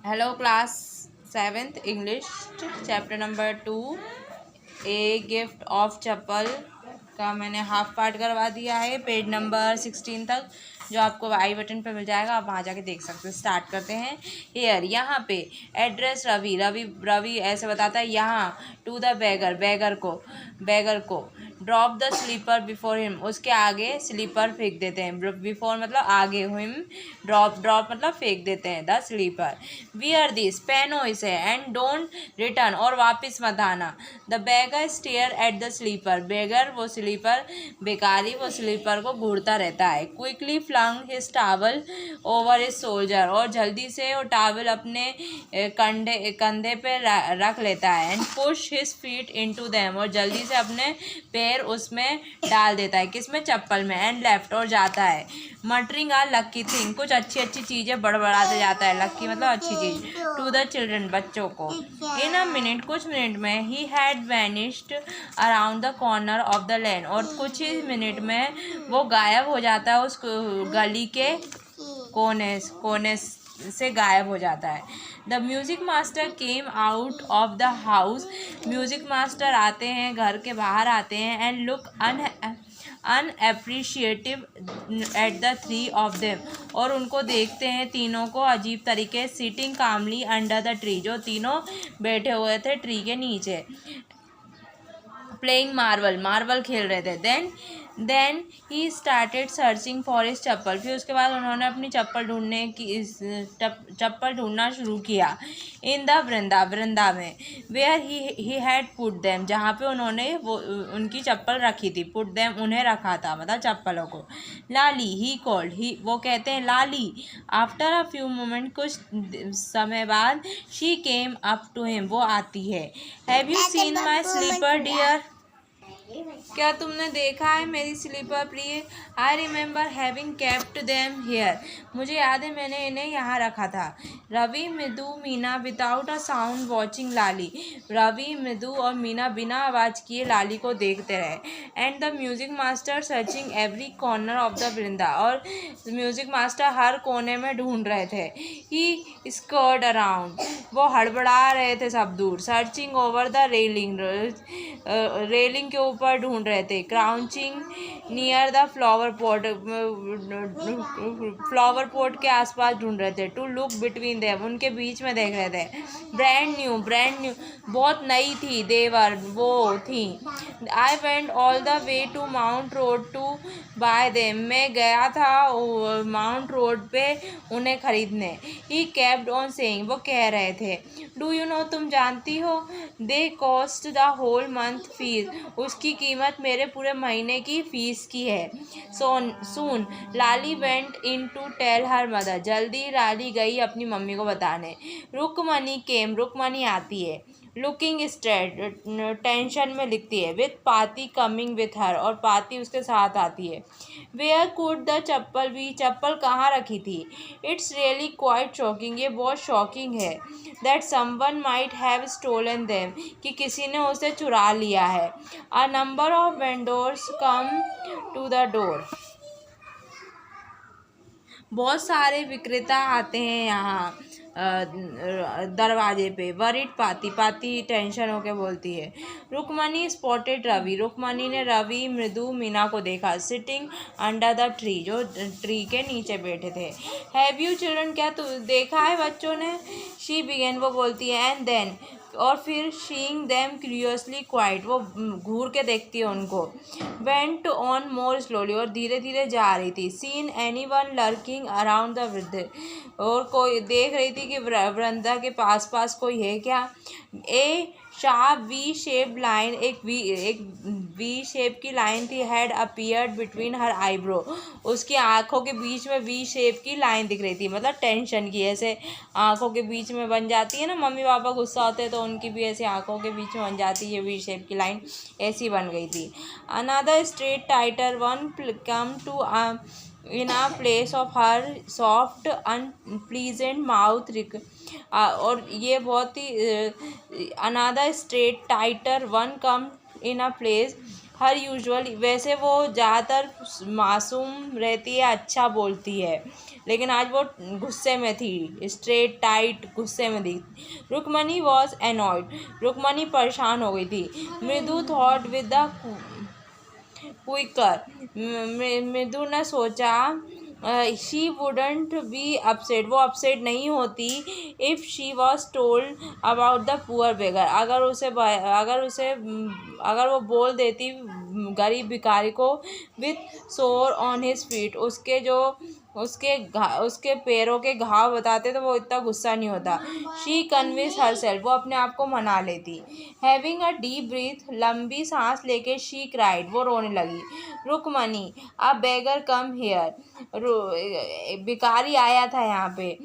Hello, class 7th English, chapter number 2, a gift of chappal का मैंने half part करवा दिया है पेज नंबर 16 तक, जो आपको आई बटन पर मिल जाएगा। आप वहाँ जाके देख सकते हैं। स्टार्ट करते हैं। हेयर, यहाँ पे एड्रेस रवि रवि रवि ऐसे बताता है यहाँ। टू द बैगर को drop the slipper before him, उसके आगे स्लीपर फेंक देते हैं। बिफोर मतलब आगे, हिम ड्रॉप मतलब फेंक देते हैं। The sleeper. वियर दिस, पहनो इसे। एंड डोंट रिटर्न, और वापस मत आना। The beggar stare at the slipper, beggar वो स्लीपर, बेकारी वो स्लीपर को घूरता रहता है। Quickly flung his towel over his shoulder, और जल्दी से वो टावल अपने कंधे पे रख लेता है। And push his feet into them, और जल्दी से अपने पैर उसमें डाल देता है। किसमें? चप्पल में। एंड लेफ्ट, और जाता है। मटरिंग आर लक्की थिंग, कुछ अच्छी अच्छी चीज़ें बड़बड़ाते जाता है। लक्की मतलब अच्छी चीज़। टू द चिल्ड्रन, बच्चों को। इन अ मिनट, कुछ मिनट में, ही had vanished around the corner of the lane, और कुछ ही मिनट में वो गायब हो जाता है उस गली के कोने से गायब हो जाता है। The music master came out of the house, music master आते हैं, घर के बाहर आते हैं। And look unappreciative at the three of them, और उनको देखते हैं तीनों को अजीब तरीके। Sitting calmly under the tree, जो तीनों बैठे हुए थे ट्री के नीचे। प्लेइंग मार्बल खेल रहे थे। Then he started searching for his chappal, फिर उसके बाद उन्होंने अपनी चप्पल ढूंढना शुरू किया। इन द वृंदा में, where he had put them, जहाँ पे उन्होंने वो उनकी चप्पल रखी थी। पुट देम उन्हें रखा था, मतलब चप्पलों को। लाली, ही कॉल्ड, ही वो कहते हैं लाली। आफ्टर अ फ्यू मोमेंट, कुछ समय बाद, she came up to him, वो आती है। Have you seen my slipper dear, क्या तुमने देखा है मेरी स्लीपर प्रिय? I remember having kept them here, मुझे याद है मैंने इन्हें यहाँ रखा था। Ravi, Mridu, Meena without a sound watching Lali, Ravi, Mridu और मीना बिना आवाज़ किए लाली को देखते रहे। And the music master searching every corner of the veranda, और म्यूजिक मास्टर हर कोने में ढूंढ रहे थे। ही स्कर्ड अराउंड, वो हड़बड़ा रहे थे सब दूर। सर्चिंग ओवर द रेलिंग के ऊपर ढूंढ रहे थे। Crouching near the flower pot के आसपास ढूंढ रहे थे। टू लुक बिटवीन देम, उनके बीच में देख रहे थे। ब्रांड न्यू, बहुत नई थी। देवर, वो थी। I went all the way to Mount Road to buy them, मैं गया था माउंट रोड पे उन्हें खरीदने। ही केप्ट ऑन सेइंग, वो कह रहे थे। डू यू नो, तुम जानती हो, they cost the whole month fees, उसकी कीमत मेरे पूरे महीने की फीस की है। Soon Lali went in to tell her mother, जल्दी लाली गई अपनी मम्मी को बताने। रुकमनी केम, रुकमनी आती है। लुकिंग स्ट्रेट, टेंशन में लिखती है। विथ पाती कमिंग विथ हर, और पाती उसके साथ आती है। Where could the chappal be, चप्पल कहाँ रखी थी? इट्स रियली क्वाइट शॉकिंग, ये बहुत शॉकिंग है। That someone might have stolen them, कि किसी ने उसे चुरा लिया है। A number of vendors come to the door, बहुत सारे विक्रेता आते हैं यहाँ दरवाजे पे। वरिड पाती, पाती टेंशन होके बोलती है। रुकमनी स्पॉटेड रवि, रुकमनी ने रवि, मृदु, मीना को देखा। सिटिंग अंडर द ट्री, जो ट्री के नीचे बैठे थे। हैव यू चिल्ड्रन, क्या तू देखा है बच्चों ने? शी बिगेन, वो बोलती है। एंड देन, और फिर शीइंग देम क्यूरियसली क्वाइट, वो घूर के देखती है उनको। वेंट ऑन मोर स्लोली, और धीरे धीरे जा रही थी। Seen any one lurking around the वृद्ध, और कोई देख रही थी कि वृंदा के पास पास कोई है क्या। ए शार्प वी शेप लाइन, एक वी शेप की लाइन थी। Had appeared between her eyebrow, उसकी आंखों के बीच में वी शेप की लाइन दिख रही थी, मतलब टेंशन की। ऐसे आंखों के बीच में बन जाती है ना, मम्मी पापा गुस्सा होते हैं तो उनकी भी ऐसे आंखों के बीच में बन जाती है वी शेप की लाइन, ऐसी बन गई थी। Another straight tighter one come to in a place of her soft unpleasant mouth, और ये बहुत ही another straight tighter one come in a place her usual, वैसे वो ज़्यादातर मासूम रहती है, अच्छा बोलती है, लेकिन आज वो गुस्से में थी, स्ट्रेट टाइट गुस्से में थी। रुक्मणी वॉज एनॉयड, रुक्मणी परेशान हो गई थी। मृदु thought with the quicker, Mridu ने सोचा, शी वुडंट बी अपसेट, वो अपसेट नहीं होती, if she was told about the poor beggar, अगर वो बोल देती गरीब भिखारी को, विथ सोर ऑन हिज फीट, उसके पैरों के घाव बताते तो वो इतना गुस्सा नहीं होता। शी कन्विंस हरसेल्फ, वो अपने आप को मना लेती। हैविंग अ डीप ब्रीथ, लंबी सांस लेके शी क्राइड, वो रोने लगी। रुकमनी, अ बेगर कम हियर, भिखारी आया था यहाँ पे।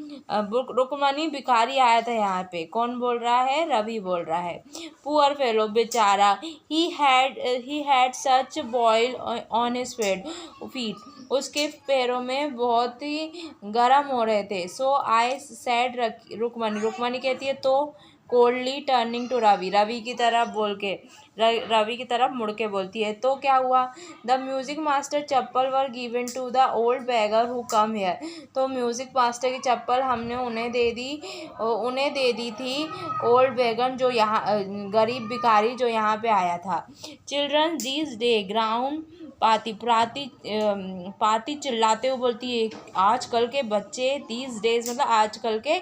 रुकमनी, भिखारी आया था यहाँ पे। कौन बोल रहा है? रवि बोल रहा है। पुअर फेलो, बेचारा, he had such boil on his feet, उसके पैरों में बहुत ही गर्म हो रहे थे। सो आई सेड, रुकमनी कहती है तो, coldly turning to Ravi, Ravi की तरफ मुड़ के बोलती है, तो क्या हुआ? The music master chappal were given to the old beggar who come here, तो म्यूजिक मास्टर की चप्पल हमने उन्हें दे दी थी, ओल्ड बेगर, जो यहाँ गरीब भिखारी जो यहाँ पे आया था। चिल्ड्रन दीज डे ग्राउंड पाती चिल्लाते हुए बोलती है, आजकल के बच्चे, दीज डेज मतलब आजकल के,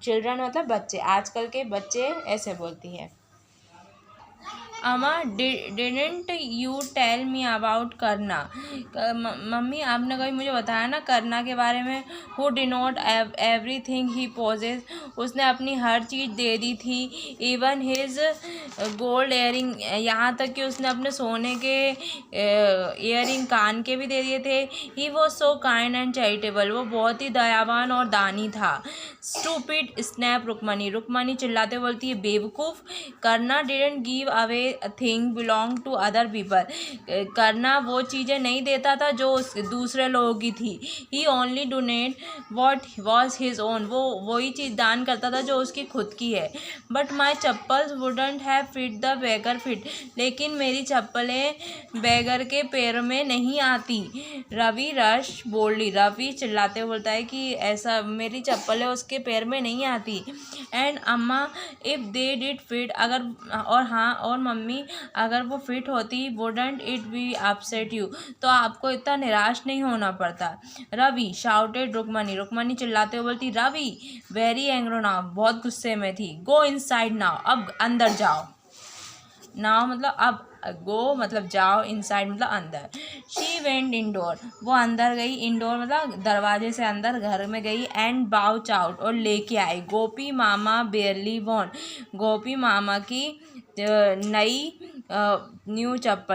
चिल्ड्रन मतलब बच्चे, आजकल के बच्चे ऐसे बोलती है। अम्मा, didn't you tell me about Karna, mummy आपने कभी मुझे बताया ना करना के बारे में। Who did not everything he possess, उसने अपनी हर चीज़ दे दी थी, इवन हिज गोल्ड इयरिंग, यहाँ तक कि उसने अपने सोने के इयरिंग, कान के भी दे दिए थे। He was so kind and charitable, वो बहुत ही दयावान और दानी था। स्टूपिड स्नैप रुक्मणी चिल्लाते बोलती है, बेवकूफ़। Karna didn't give away thing belong to other people, Karna वो चीज़ें नहीं देता था जो दूसरे लोगों की थी। ही only donate what was his own, वो वही चीज़ दान करता था जो उसकी खुद की है। But my chappals wouldn't have fit the beggar fit, लेकिन मेरी चप्पलें बेगर के पैर में नहीं आती। रवि रश बोल्डली, रवि चिल्लाते बोलता है कि ऐसा मेरी चप्पलें उसके पैर में नहीं आती। एंड अम्मा, इफ़ दे डिड फिट, अगर, और हाँ, और मम्मी, अगर वो फिट होती, wouldn't it be upset you, तो आपको इतना निराश नहीं होना पड़ता। रवि शाउटेड रुक्मणी चिल्लाते हुए बोलती, रवि वेरी एंग्रो नाउ, बहुत गुस्से में थी। गो इनसाइड नाउ, अब अंदर जाओ। नाउ मतलब अब, गो मतलब जाओ, इनसाइड मतलब अंदर। शी वेंट इंडोर, वो अंदर गई, इंडोर मतलब दरवाजे से अंदर घर में गई। एंड बाउच आउट, और लेके आई गोपी मामा बेयरली वॉन, गोपी मामा की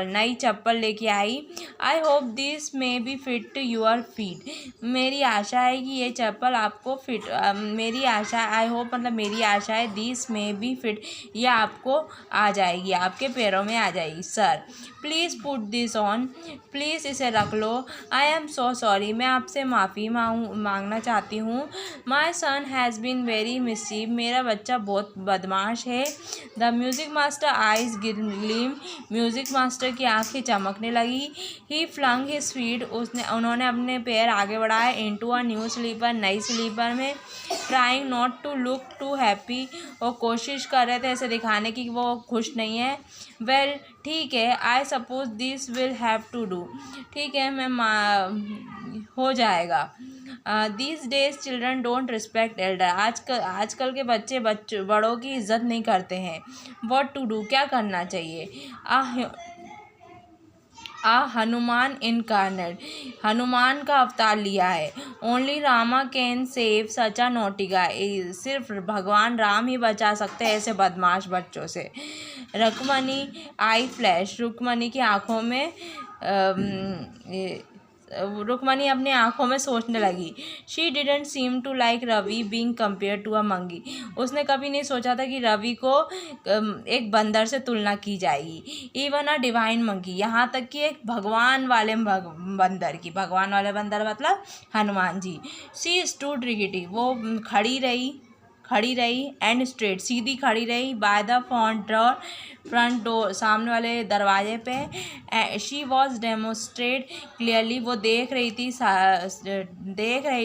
नई चप्पल लेके आई। I hope this may be fit your feet, मेरी आशा है कि ये चप्पल आपको फिट, मेरी आशा, आई होप मतलब मेरी आशा है, दिस मे बी फिट, यह आपको आ जाएगी, आपके पैरों में आ जाएगी। Sir please put this on, please इसे रख लो। आई एम सो सॉरी, मैं आपसे माफ़ी मांगना चाहती हूँ। माई सन हैज़ बीन वेरी मिस्चीव, मेरा बच्चा बहुत बदमाश है। The music master eyes gleam, music master की आंखें चमकने लगी। ही फ्लंग हिज फीट, उन्होंने अपने पैर आगे बढ़ाए, इनटू अ न्यू स्लीपर, नई स्लीपर में। Trying not to look too happy, वो कोशिश कर रहे थे ऐसे दिखाने की वो खुश नहीं है। वेल ठीक है, I suppose this will have to do, ठीक है, हो जाएगा। These days children don't respect elder, आजकल के बच्चे बड़ों की इज्जत नहीं करते हैं। व्हाट टू डू, क्या करना चाहिए? हनुमान इनकार्नेट, हनुमान का अवतार लिया है। Only Rama can save such a naughty guy, सिर्फ भगवान राम ही बचा सकते हैं ऐसे बदमाश बच्चों से। रुक्मणी आई फ्लैश, रुक्मणी की आंखों में रुक्मणी अपनी आंखों में सोचने लगी। She didn't seem to like Ravi being compare to a monkey, उसने कभी नहीं सोचा था कि रवि को एक बंदर से तुलना की जाएगी। इवन अ डिवाइन मंकी, यहाँ तक कि एक भगवान वाले बंदर की, भगवान वाले बंदर मतलब हनुमान जी। शी स्टूड रिगिडी, वो खड़ी रही, खड़ी रही एंड स्ट्रेट, सीधी खड़ी रही बाय द फ्रंट डोर, सामने वाले दरवाजे पे। शी वॉज डेमोस्ट्रेट क्लियरली, वो देख रही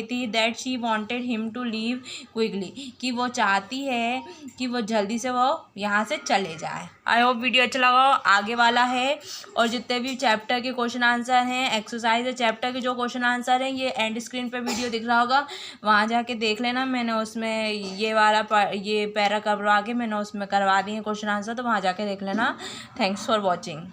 थी that she wanted him to leave quickly, कि वो चाहती है कि वो जल्दी से वो यहाँ से चले जाए। आई होप वीडियो अच्छा लगा। आगे वाला है और जितने भी चैप्टर के क्वेश्चन आंसर हैं, एक्सरसाइज है चैप्टर के जो क्वेश्चन आंसर हैं, ये एंड स्क्रीन पे वीडियो दिख रहा होगा, वहाँ जाके देख लेना। मैंने उसमें ये पैरा करवा के मैंने उसमें करवा दिए क्वेश्चन आंसर, तो वहाँ जाके देख लेना। Thanks for watching.